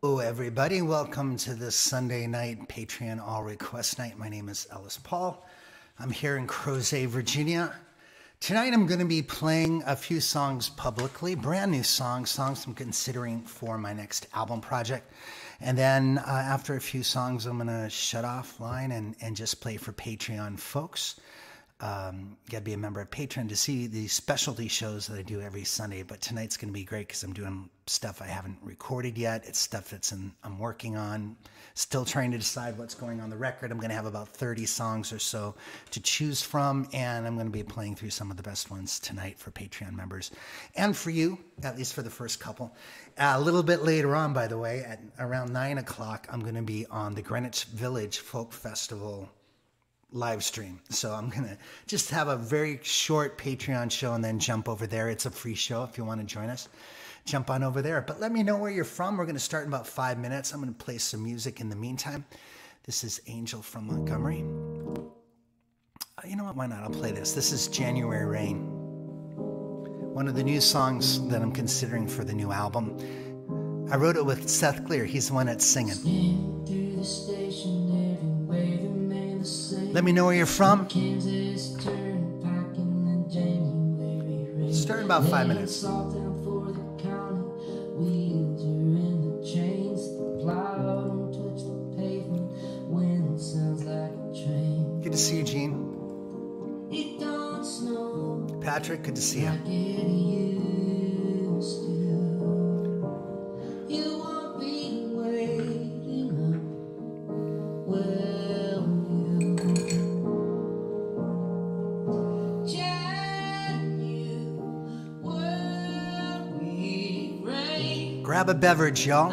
Hello, everybody. Welcome to this Sunday night Patreon All Request Night. My name is Ellis Paul. I'm here in Crozet, Virginia. Tonight I'm going to be playing a few songs publicly, brand new songs I'm considering for my next album project. And then after a few songs, I'm going to shut off line and just play for Patreon folks. You got to be a member of Patreon to see the specialty shows that I do every Sunday. But tonight's going to be great because I'm doing stuff I haven't recorded yet. It's stuff I'm working on, still trying to decide what's going on the record. I'm going to have about 30 songs or so to choose from, and I'm going to be playing through some of the best ones tonight for Patreon members and for you, at least for the first couple. A little bit later on, by the way, at around 9 o'clock, I'm going to be on the Greenwich Village Folk Festival live stream. So I'm going to just have a very short Patreon show and then jump over there. It's a free show if you want to join us. Jump on over there. But let me know where you're from. We're going to start in about 5 minutes. I'm going to play some music in the meantime. This is Angel from Montgomery. You know what? Why not? I'll play this. This is January Rain. One of the new songs that I'm considering for the new album. I wrote it with Seth Clear. He's the one that's singing. Let me know where you're from. Start in about 5 minutes. Good to see you, Gene. Patrick, good to see you. Grab a beverage, y'all.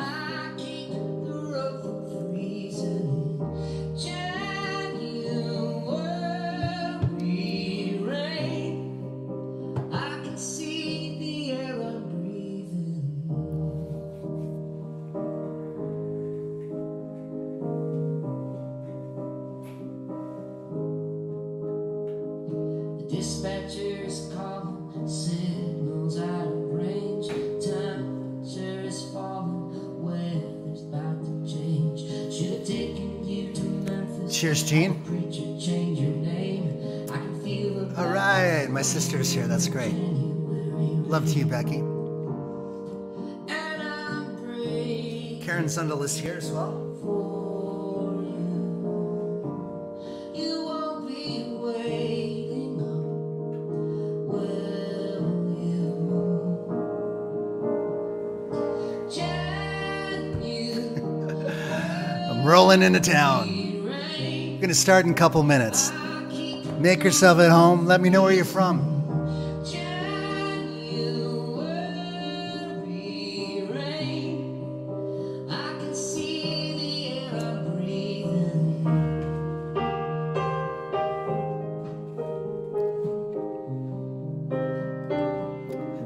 Dispatchers calling, signals out of range, temperature is falling, weather's about to change. Should have taken you to Memphis. Cheers, Gene. Preacher, change your name. I can feel the all right, my sister's here. That's great. Love to you, Becky. and I'm brave. Karen Sundell is here as well. You won't be waiting up, will you? I'm rolling into town. Gonna start in a couple minutes. Make yourself at home. Let me know where you're from.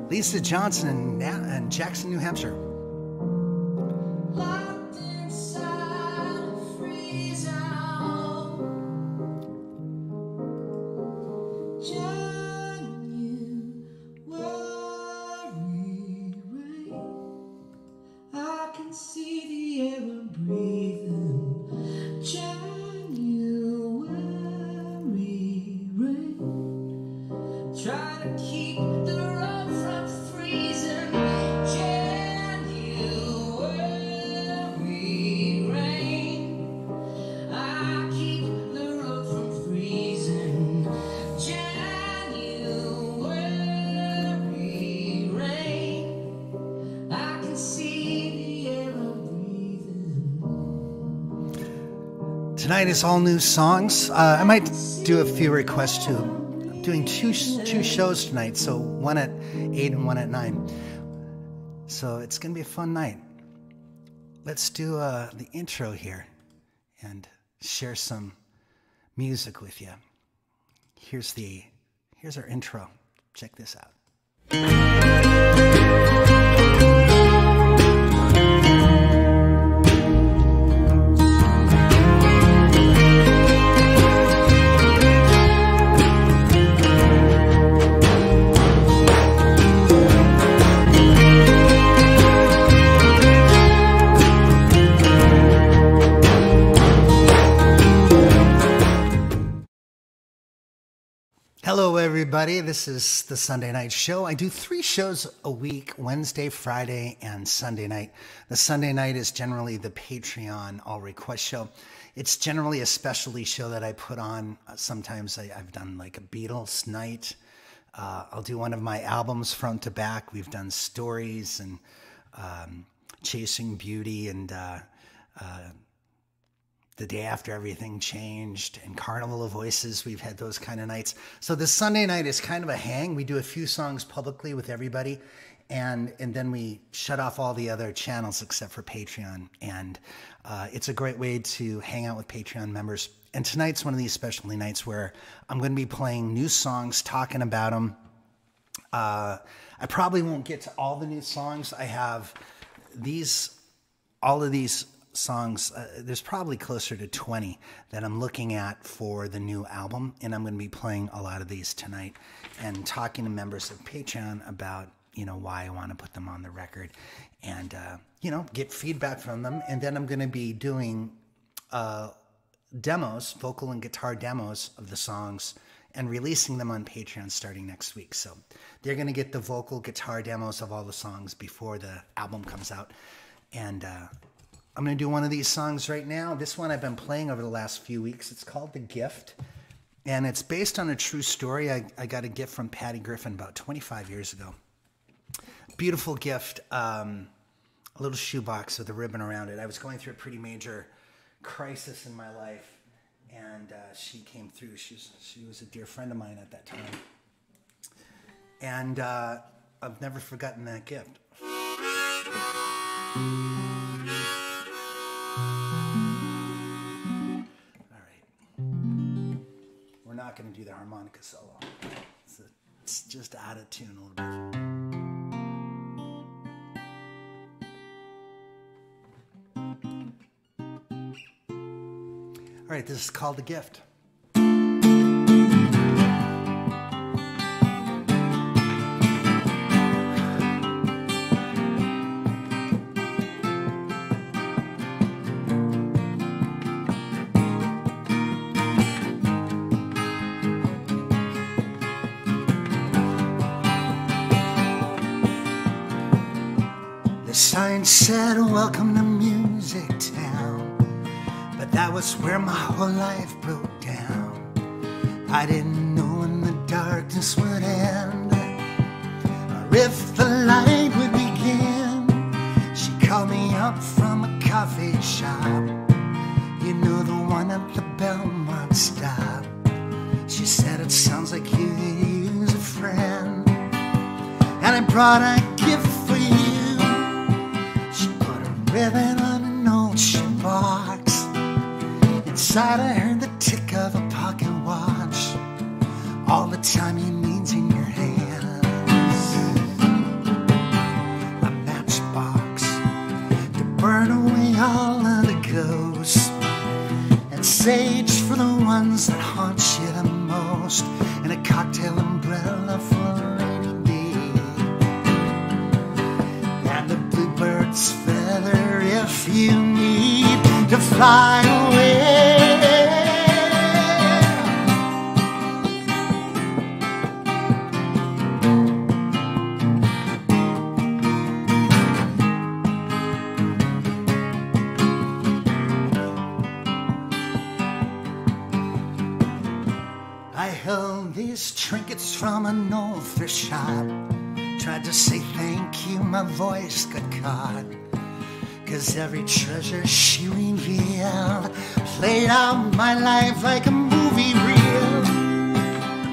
Lisa Johnson in Jackson, New Hampshire. Locked inside a freeze out. January, I can see the air I'm breathing. January rain. Try to keep the road from freezing. January rain. I keep the road from freezing. January rain. I can see the air I'm breathing. Tonight is all new songs. I might do a few requests too. I'm doing two shows tonight, so one at 8 and one at 9. So it's going to be a fun night. Let's do the intro here and share some music with you. Here's our intro. Check this out. everybody. This is the Sunday night show. I do 3 shows a week, Wednesday, Friday, and Sunday night. The Sunday night is generally the Patreon all request show. It's generally a specialty show that I put on. Sometimes I've done like a Beatles night. I'll do one of my albums front to back. We've done Stories and Chasing Beauty and The Day After Everything Changed and Carnival of Voices. We've had those kind of nights. So the Sunday night is kind of a hang. We do a few songs publicly with everybody, and then we shut off all the other channels except for Patreon. And it's a great way to hang out with Patreon members. And tonight's one of these specialty nights where I'm going to be playing new songs, talking about them. I probably won't get to all the new songs. I have all of these songs. There's probably closer to 20 that I'm looking at for the new album, and I'm going to be playing a lot of these tonight and talking to members of Patreon about, why I want to put them on the record and, get feedback from them. And then I'm going to be doing demos, vocal and guitar demos of the songs and releasing them on Patreon starting next week. So they're going to get the vocal guitar demos of all the songs before the album comes out. And I'm going to do one of these songs right now. This one I've been playing over the last few weeks. It's called The Gift, and it's based on a true story. I got a gift from Patty Griffin about 25 years ago. Beautiful gift, a little shoebox with a ribbon around it. I was going through a pretty major crisis in my life, and she came through. She was a dear friend of mine at that time, and I've never forgotten that gift. We're not going to do the harmonica solo. It's just out of tune a little bit. All right, this is called The Gift. The sign said, "Welcome to Music Town," but that was where my whole life broke down. I didn't know when the darkness would end, or if the light would begin. She called me up from a coffee shop, the one at the Belmont stop. She said, "It sounds like you could use a friend, and I brought a gift for you." Ribbon on an old shoebox. Inside I heard the tick of a pocket watch. All the time he needs in your hands. A matchbox to burn away all of the ghosts, and sage for the ones that haunt you the most, and a cocktail umbrella for a rainy day, and a bluebird's feather if you need to fly away. I held these trinkets from an old thrift shop. Tried to say thank you, my voice got caught. 'Cause every treasure she revealed played out my life like a movie reel.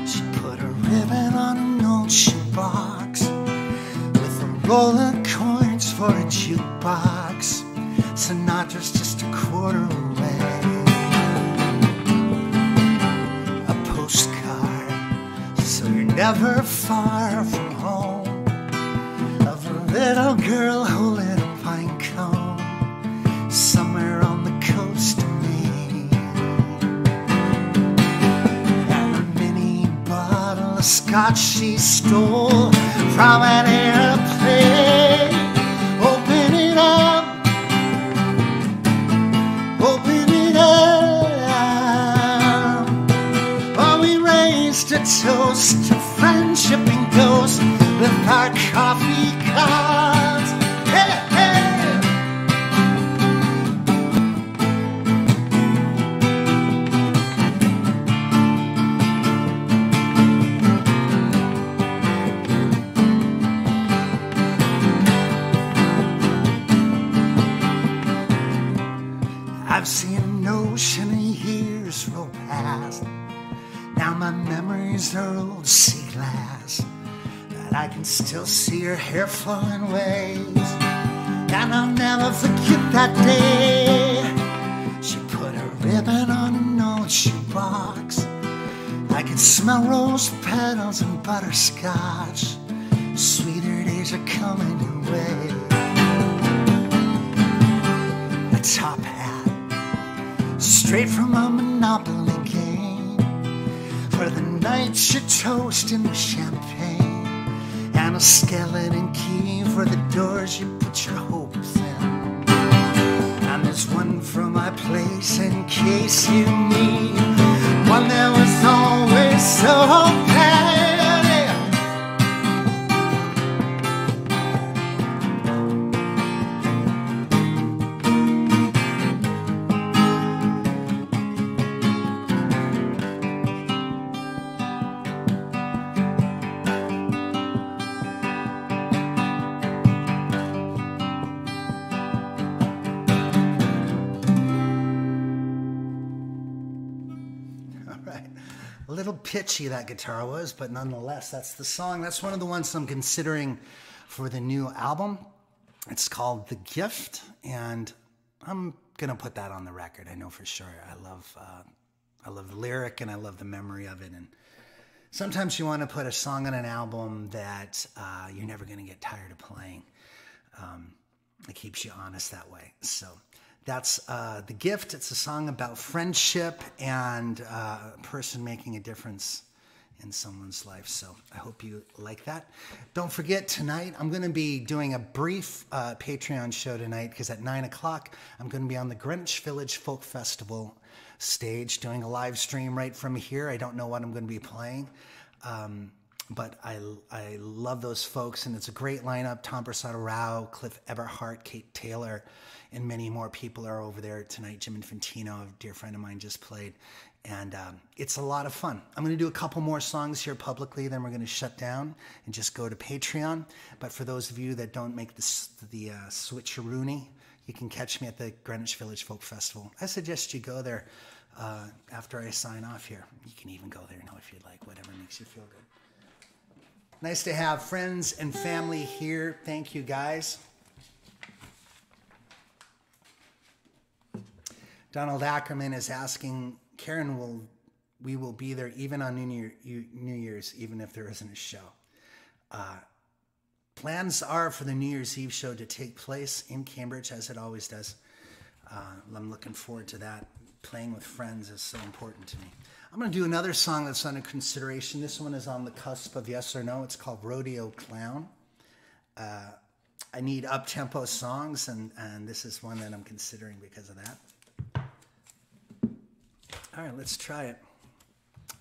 She put a ribbon on an old shoebox with a roll of coins for a jukebox. Sinatra's just a quarter away. A postcard, so you're never far from home, of a little girl holding a pine cone somewhere on the coast of Maine, and a mini bottle of scotch she stole from an airplane. Open it up, open it up. Oh, we raised a toast to I've seen an ocean of years roll past. Now my memories are old sea glass, but I can still see her hair flowing waves. And I'll never forget that day she put a ribbon on an old shoebox. I could smell rose petals and butterscotch. Sweeter days are coming your way. A top hat, straight from a Monopoly game. For the night you're toasting with champagne. And a skeleton key for the doors you put your hopes in. And there's one for my place in case you need one that was always so petty. A little pitchy that guitar was, but nonetheless, that's the song. That's one of the ones I'm considering for the new album. It's called The Gift, and I'm gonna put that on the record. I know for sure. I love the lyric and I love the memory of it. And sometimes you want to put a song on an album that you're never gonna get tired of playing. It keeps you honest that way. So that's The Gift. It's a song about friendship and a person making a difference in someone's life. So I hope you like that. Don't forget, tonight I'm going to be doing a brief Patreon show tonight, because at 9 o'clock I'm going to be on the Greenwich Village Folk Festival stage doing a live stream right from here. I don't know what I'm going to be playing. But I love those folks, and it's a great lineup. Tom Persado-Rao, Cliff Eberhardt, Kate Taylor, and many more people are over there tonight. Jim Infantino, a dear friend of mine, just played. And it's a lot of fun. I'm going to do a couple more songs here publicly, then we're going to shut down and just go to Patreon. But for those of you that don't make the switcheroony, you can catch me at the Greenwich Village Folk Festival. I suggest you go there after I sign off here. You can even go there, if you'd like, whatever makes you feel good. Nice to have friends and family here. Thank you, guys. Donald Ackerman is asking, Karen, we will be there even on New Year's, even if there isn't a show. Plans are for the New Year's Eve show to take place in Cambridge, as it always does. I'm looking forward to that. Playing with friends is so important to me. I'm going to do another song that's under consideration. This one is on the cusp of yes or no. It's called Rodeo Clown. I need up-tempo songs, and this is one that I'm considering because of that. All right, let's try it.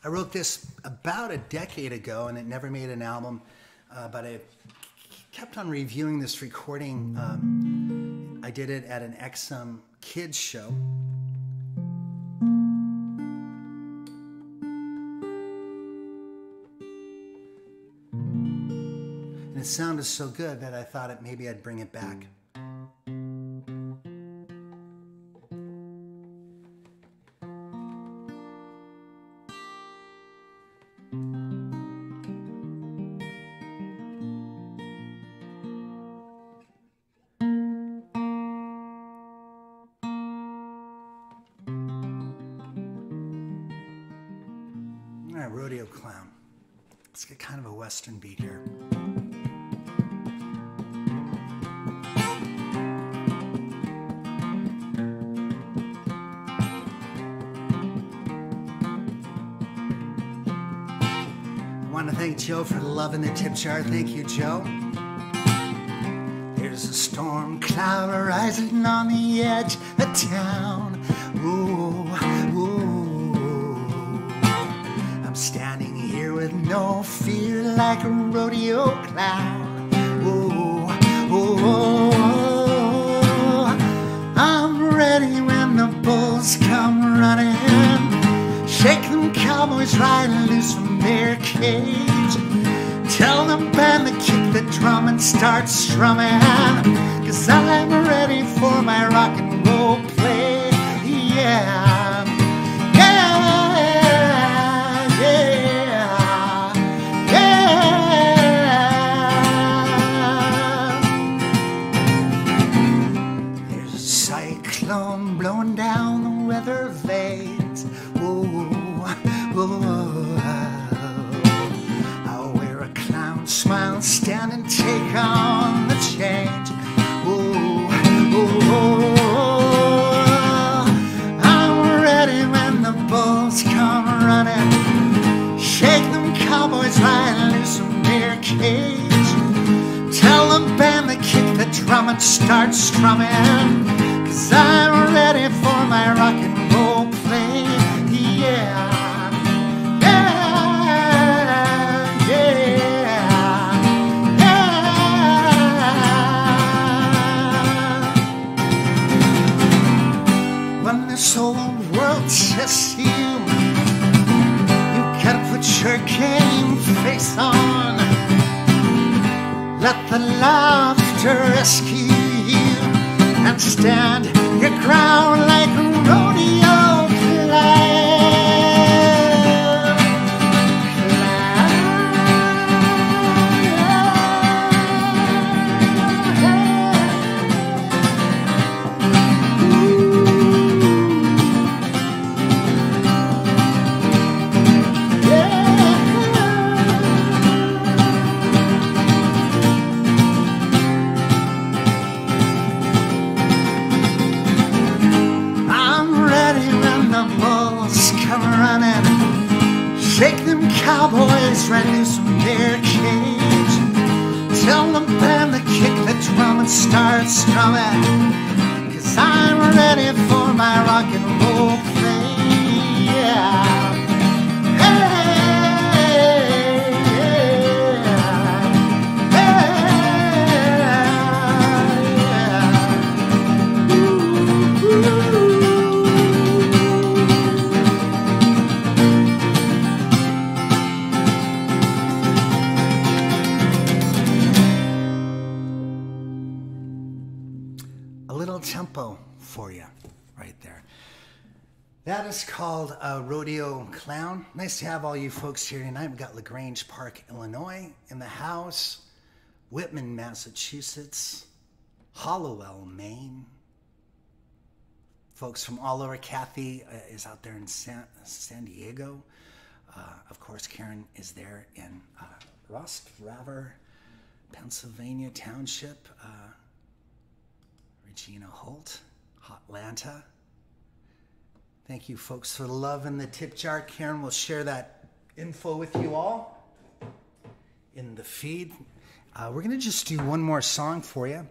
I wrote this about a decade ago, and it never made an album, but I kept on reviewing this recording. I did it at an XM Kids show. And it sounded so good that I thought maybe I'd bring it back. Rodeo Clown. Let's get kind of a Western beat here. I want to thank Joe for loving the tip jar. Thank you, Joe. There's a storm cloud rising on the edge of town. Ooh, ooh. I'm standing here with no fear like a rodeo clown. Ooh, ooh, I'm ready when the bulls come running. Shake them cowboys right loose from their cage. Tell the band to kick the drum and start strumming, 'cause I'm ready for my rock and roll play. cyclone blowing down the weather vanes. Ooh, ooh, I'll wear a clown smile, stand and take on the change. Ooh, ooh, I'm ready when the bulls come running. Shake them cowboys right loose from their cage. Tell the band to kick the drum and start strumming, 'cause I'm ready for my rock and roll play. Yeah, yeah, yeah, yeah. When this whole world tests you, you gotta put your game face on. Let the laughter rescue you and stand your ground like a rodeo clown. Shake them cowboys right loose from their cage. Tell the band to kick the drum and start strumming, 'cause I'm ready for my rock and roll play. Yeah. Tempo for you right there. That is called Rodeo Clown. Nice to have all you folks here tonight. We've got LaGrange Park, Illinois in the house, Whitman, Massachusetts, Hollowell, Maine. Folks from all over. Kathy is out there in San Diego. Of course, Karen is there in Rostraver, Pennsylvania Township. Regina Holt, Hotlanta. Thank you folks for the love in the tip jar. Karen will share that info with you all in the feed. We're going to just do one more song for you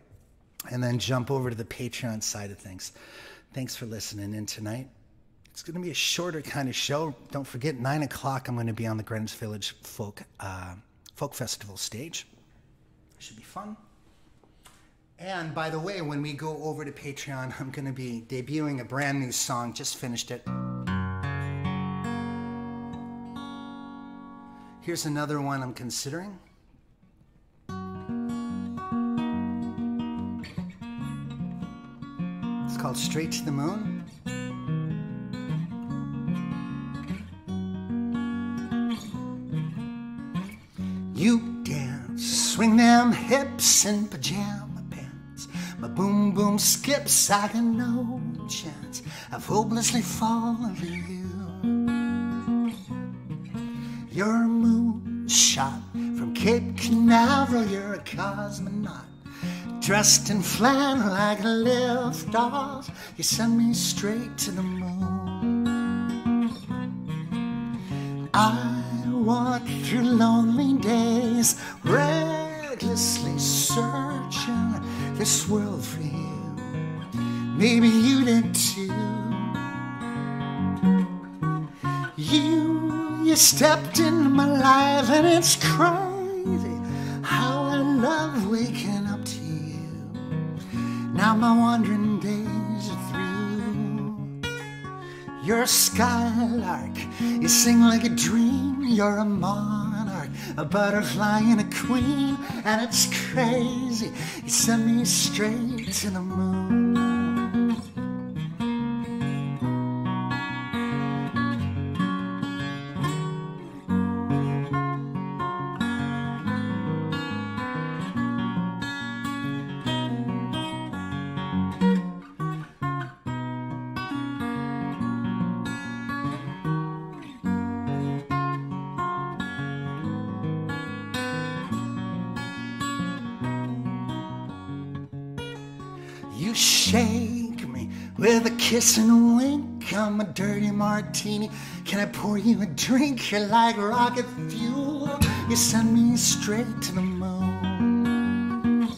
and then jump over to the Patreon side of things. Thanks for listening in tonight. It's going to be a shorter kind of show. Don't forget, 9 o'clock, I'm going to be on the Greenwich Village Folk Festival stage. Should be fun. And by the way, when we go over to Patreon, I'm going to be debuting a brand new song. Just finished it. Here's another one I'm considering. It's called Straight to the Moon. You dance, swing them hips in pajamas. My boom boom skips, I got no chance of hopelessly falling for you. You're a moonshot from Cape Canaveral, you're a cosmonaut, dressed in flannel like a lift off. You send me straight to the moon. I walk through lonely days, recklessly searching this world for you. Maybe you did too. You stepped into my life, and it's crazy how I love waking up to you. Now my wandering days are through. You're a skylark, you sing like a dream. You're a monarch, a butterfly and a queen, and it's crazy, you send me straight to the moon. shake me with a kiss and a wink. I'm a dirty martini. Can I pour you a drink? You're like rocket fuel. You send me straight to the moon.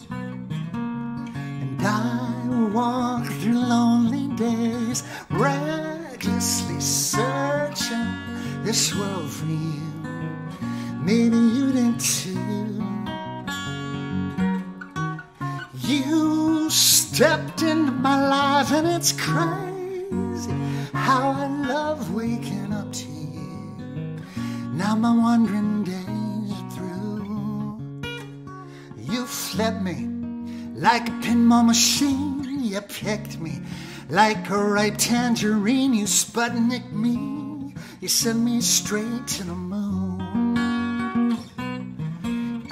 And I walk through lonely days, recklessly searching this world for you. Maybe you did too. You stepped into my life and it's crazy how I love waking up to you. Now my wandering days are through. You flipped me like a pinball machine. You picked me like a ripe tangerine. You Sputnik me. You sent me straight to the moon.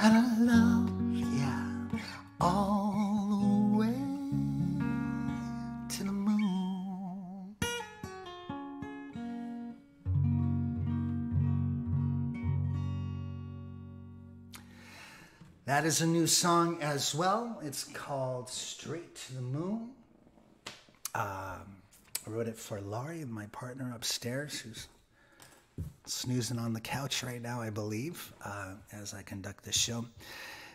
And I love you all the way to the moon. That is a new song as well. It's called Straight to the Moon. I wrote it for Laurie, my partner upstairs, who's snoozing on the couch right now, I believe, as I conduct this show.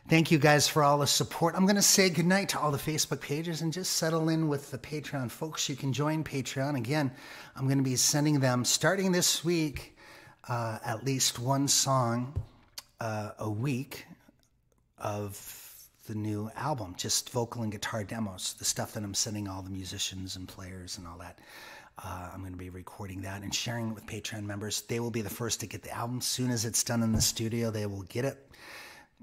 Thank you guys for all the support. I'm going to say goodnight to all the Facebook pages and just settle in with the Patreon folks. You can join Patreon. Again, I'm going to be sending them, starting this week, at least one song a week of the new album, just vocal and guitar demos, the stuff that I'm sending all the musicians and players and all that. I'm going to be recording that and sharing it with Patreon members. They will be the first to get the album. As soon as it's done in the studio, they will get it.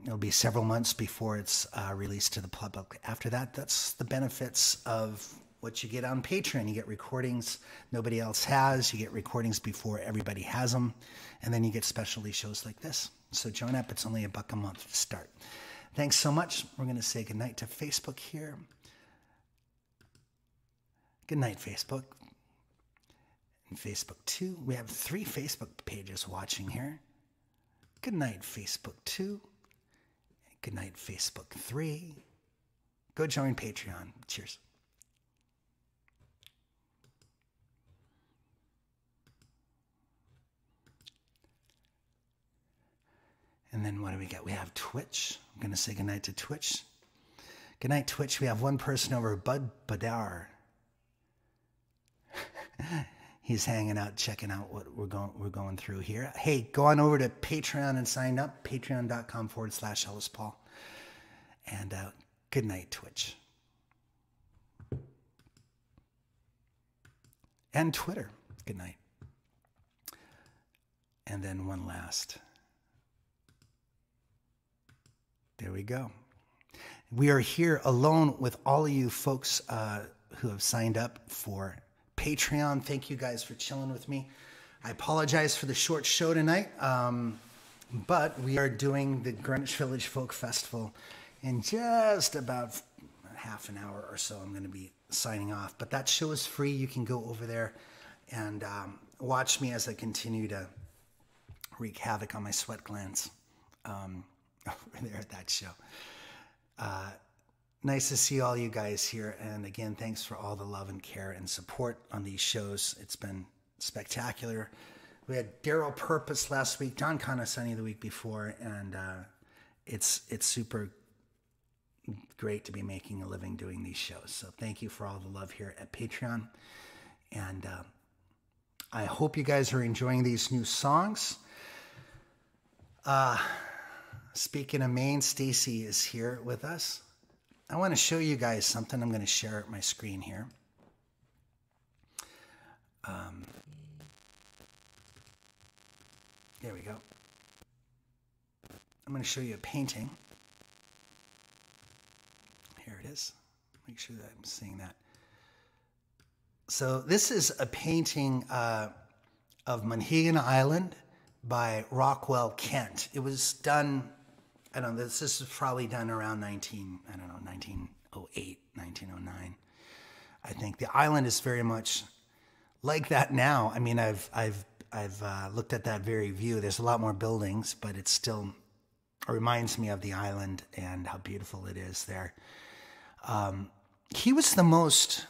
It'll be several months before it's released to the public. After that, that's the benefits of what you get on Patreon. You get recordings nobody else has. You get recordings before everybody has them. And then you get specialty shows like this. So join up. It's only $1 a month to start. Thanks so much. We're going to say goodnight to Facebook here. Good night, Facebook. And Facebook 2. We have 3 Facebook pages watching here. Good night, Facebook 2. Good night, Facebook 3. Go join Patreon. Cheers. And then what do we got? We have Twitch. I'm going to say goodnight to Twitch. Good night, Twitch. We have one person over, Bud Badar. He's hanging out, checking out what we're going through here. Hey, go on over to Patreon and sign up. Patreon.com/Ellis Paul. And good night, Twitch. And Twitter. Good night. And then one last. There we go. We are here alone with all of you folks who have signed up for Patreon. Thank you guys for chilling with me. I apologize for the short show tonight, but we are doing the Greenwich Village Folk Festival in just about half an hour or so. I'm going to be signing off, but that show is free. You can go over there and watch me as I continue to wreak havoc on my sweat glands over there at that show. Nice to see all you guys here. And again, thanks for all the love and care and support on these shows. It's been spectacular. We had Daryl Purpose last week, John Conasani the week before, and it's super great to be making a living doing these shows. So thank you for all the love here at Patreon. And I hope you guys are enjoying these new songs. Speaking of Maine, Stacy is here with us. I want to show you guys something. I'm going to share my screen here. There we go. I'm going to show you a painting. Here it is. Make sure that I'm seeing that. So this is a painting of Monhegan Island by Rockwell, Kent. It was done, I don't know, this is probably done around 1908, 1909. I think the island is very much like that now. I mean, I've looked at that very view. There's a lot more buildings, but it still reminds me of the island and how beautiful it is there. he was the most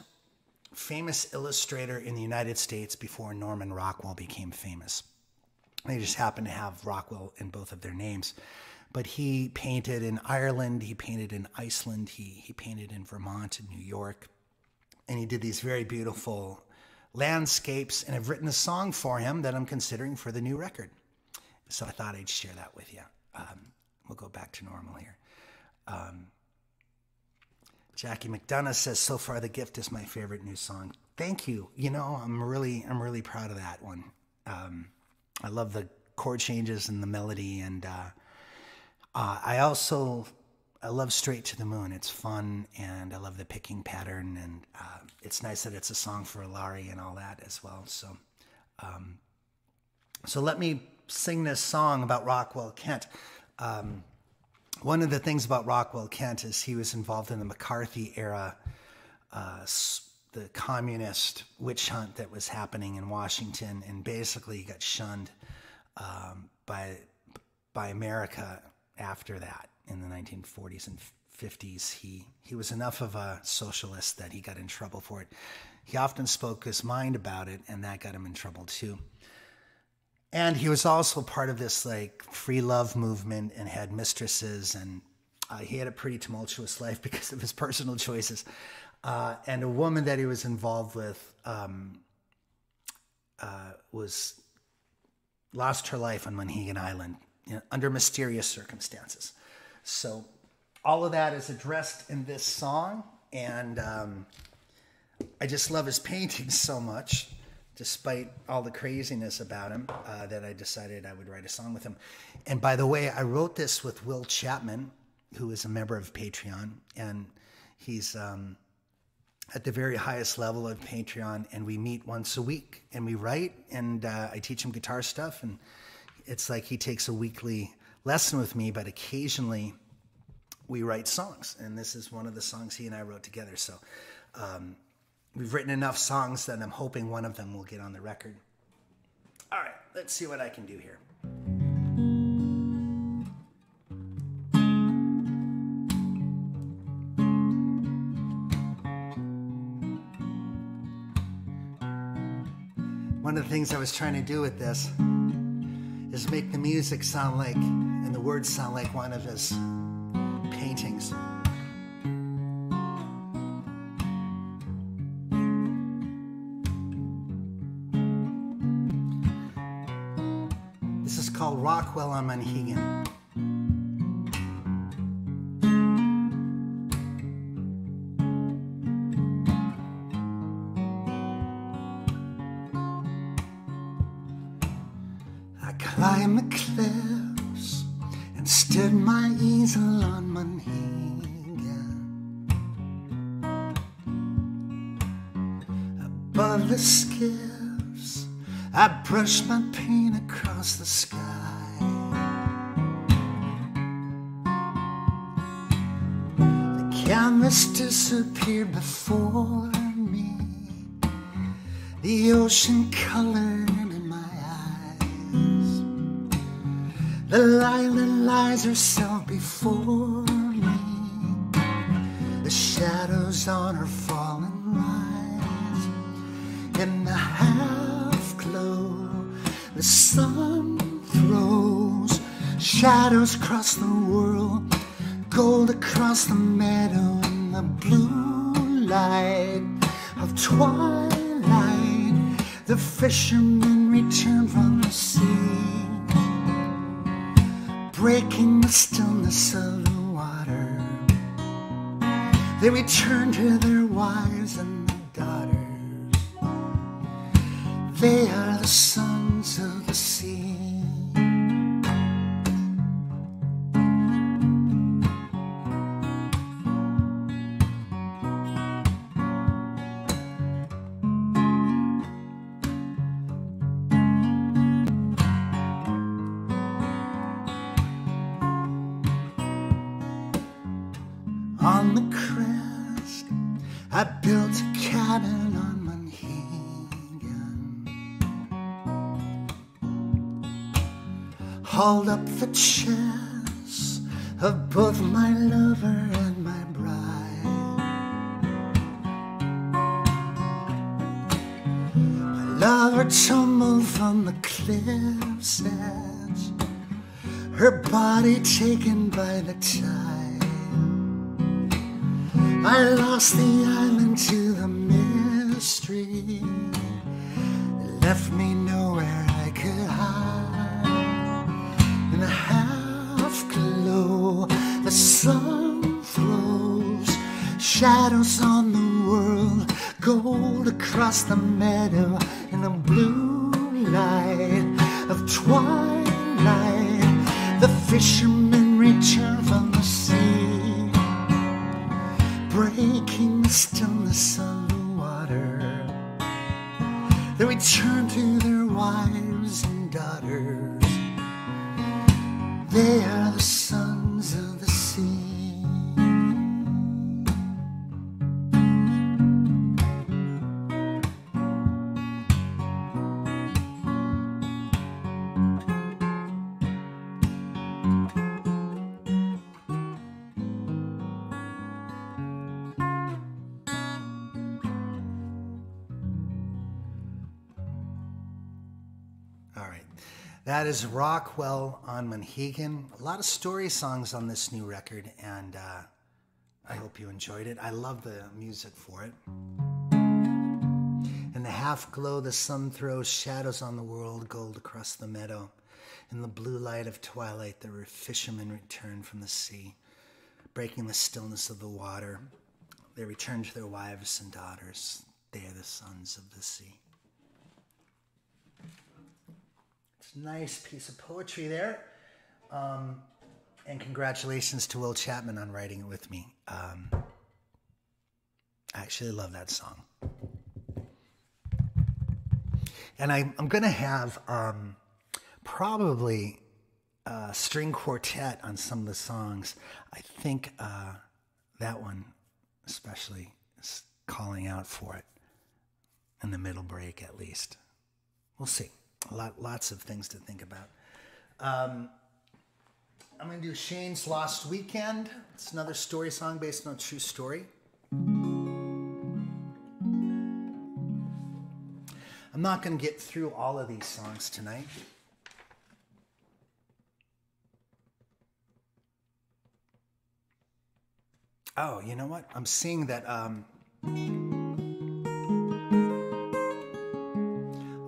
famous illustrator in the United States before Norman Rockwell became famous. They just happened to have Rockwell in both of their names. But he painted in Ireland, he painted in Iceland, he painted in Vermont and New York. And he did these very beautiful landscapes, and I've written a song for him that I'm considering for the new record. So I thought I'd share that with you. We'll go back to normal here. Jackie McDonough says, so far The Gift is my favorite new song. Thank you. You know, I'm really proud of that one. I love the chord changes and the melody, and I love Straight to the Moon. It's fun, and I love the picking pattern, and it's nice that it's a song for Laurie and all that as well. So, so let me sing this song about Rockwell Kent. One of the things about Rockwell Kent is he was involved in the McCarthy era, the communist witch hunt that was happening in Washington, and basically he got shunned by America after that. In the 1940s and 50s, he was enough of a socialist that he got in trouble for it. He often spoke his mind about it, and that got him in trouble too. And he was also part of this like free love movement and had mistresses, and he had a pretty tumultuous life because of his personal choices. And a woman that he was involved with lost her life on Monhegan Island, you know, under mysterious circumstances. So all of that is addressed in this song, and I just love his paintings so much, despite all the craziness about him, that I decided I would write a song with him. And by the way, I wrote this with Will Chapman, who is a member of Patreon, and he's at the very highest level of Patreon, and we meet once a week, and we write, and I teach him guitar stuff, and it's like he takes a weekly lesson with me, but occasionally we write songs, and this is one of the songs he and I wrote together. So we've written enough songs that I'm hoping one of them will get on the record. All right, let's see what I can do here. One of the things I was trying to do with this is make the music sound like, and the words sound like one of his paintings. This is called Rockwell on Monhegan. Climbed the cliffs and stood my easel on Monhegan. Above the skiffs, I brushed my paint across the sky. The canvas disappeared before me, the ocean colored in my eyes. The lilac lies herself before me, the shadows on her fallen rise. In the half-glow, the sun throws shadows across the world, gold across the meadow in the blue light of twilight. The fishermen return from the sea, breaking the stillness of the water. They return to their wives and their daughters. They are the sons of the sea. On the crest, I built a cabin on Monhegan. Hauled up the chests of both my lover and my bride. lover tumbled from the cliff's edge, her body taken by the tide. I lost the island to the mystery, left me nowhere I could hide. In the half glow, the sun throws shadows on the world, gold across the meadow in the blue light of twilight. The fishermen return from the sea, breaking the stillness of the water. They return to their wives and daughters. They are the sons of the sea. That is Rockwell on Monhegan. A lot of story songs on this new record, and I hope you enjoyed it. I love the music for it. In the half glow, the sun throws shadows on the world, gold across the meadow. In the blue light of twilight, the fishermen return from the sea, breaking the stillness of the water. They return to their wives and daughters. They are the sons of the sea. Nice piece of poetry there. And congratulations to Will Chapman on writing it with me. I actually love that song. And I'm going to have probably a string quartet on some of the songs. I think that one especially is calling out for it in the middle break at least. We'll see. Lots of things to think about. I'm going to do Shane's Lost Weekend. It's another story song based on a true story. I'm not going to get through all of these songs tonight. Oh, you know what? I'm seeing that...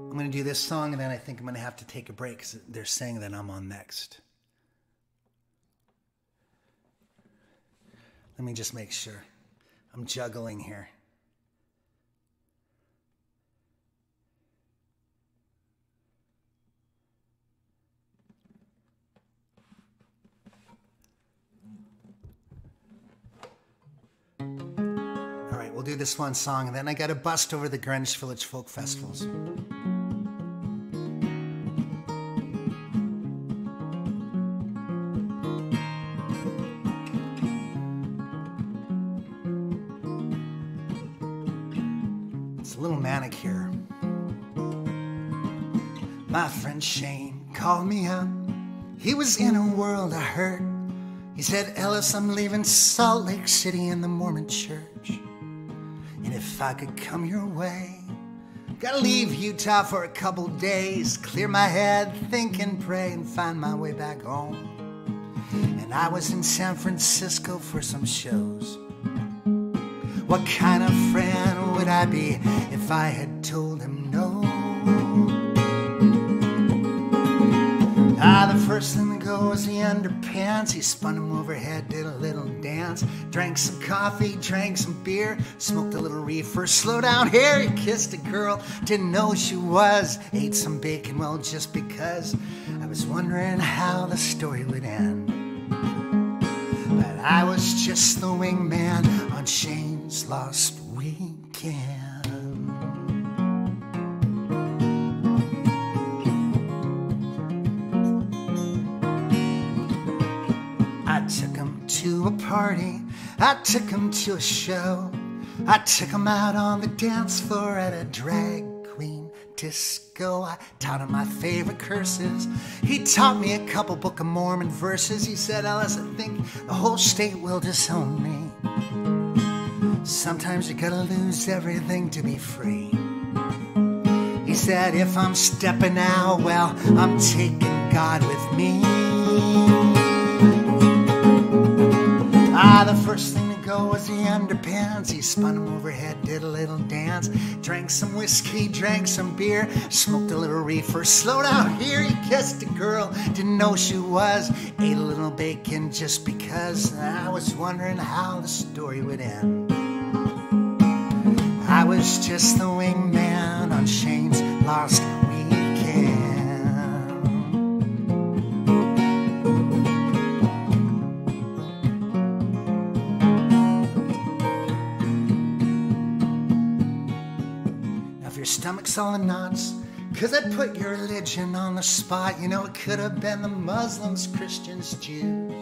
I'm going to do this song, and then I think I'm going to have to take a break because they're saying that I'm on next. Let me just make sure. I'm juggling here. All right, we'll do this one song, and then I got to bust over the Greenwich Village Folk Festivals. Here. My friend Shane called me up. He was in a world of hurt. He said, Ellis, I'm leaving Salt Lake City in the Mormon church. And if I could come your way, gotta leave Utah for a couple days, clear my head, think and pray, and find my way back home. And I was in San Francisco for some shows. What kind of friend would I be if I had told him no? The first thing to go was the underpants. He spun him overhead, did a little dance, drank some coffee, drank some beer, smoked a little reefer, slow down here. He kissed a girl, didn't know who she was, ate some bacon, well, just because I was wondering how the story would end. But I was just the wingman on Shane's Lost Weekend. I took him to a party, I took him to a show, I took him out on the dance floor at a drag queen disco. I taught him my favorite curses. He taught me a couple Book of Mormon verses. He said, Ellis, I think the whole state will disown me. Sometimes you gotta lose everything to be free. He said, if I'm stepping out, well, I'm taking God with me. The first thing to go was the underpants. He spun him overhead, did a little dance, drank some whiskey, drank some beer, smoked a little reefer, slowed down here. He kissed a girl, didn't know she was, ate a little bacon just because. I was wondering how the story would end. I was just the wingman on Shane's Lost Weekend. Now if your stomach's all in knots, 'cause I put your religion on the spot, you know it could have been the Muslims, Christians, Jews.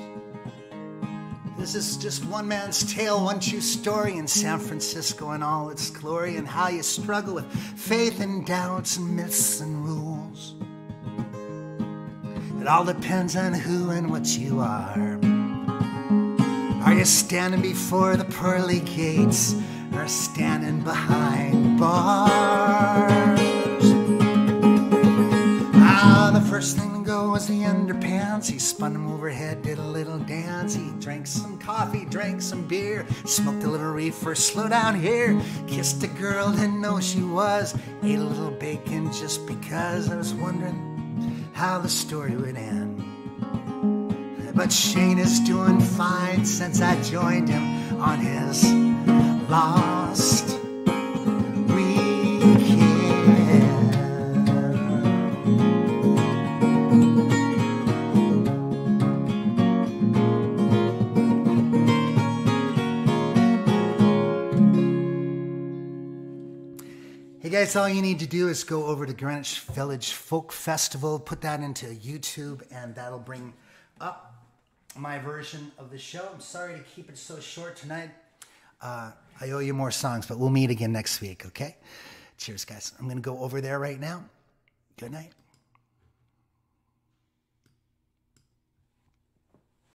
This is just one man's tale, one true story in San Francisco in all its glory, and how you struggle with faith and doubts and myths and rules. It all depends on who and what you are. Are you standing before the pearly gates or standing behind bars? The first thing to go was the underpants. He spun him overhead, did a little dance. He drank some coffee, drank some beer, smoked a little reefer, slowed down here, kissed a girl, didn't know she was, ate a little bacon just because. I was wondering how the story would end. But Shane is doing fine since I joined him on his Lost Weekend. Hey guys, all you need to do is go over to Greenwich Village Folk Festival, put that into YouTube, and that'll bring up my version of the show. I'm sorry to keep it so short tonight. I owe you more songs, but we'll meet again next week, okay? Cheers, guys. I'm going to go over there right now. Good night.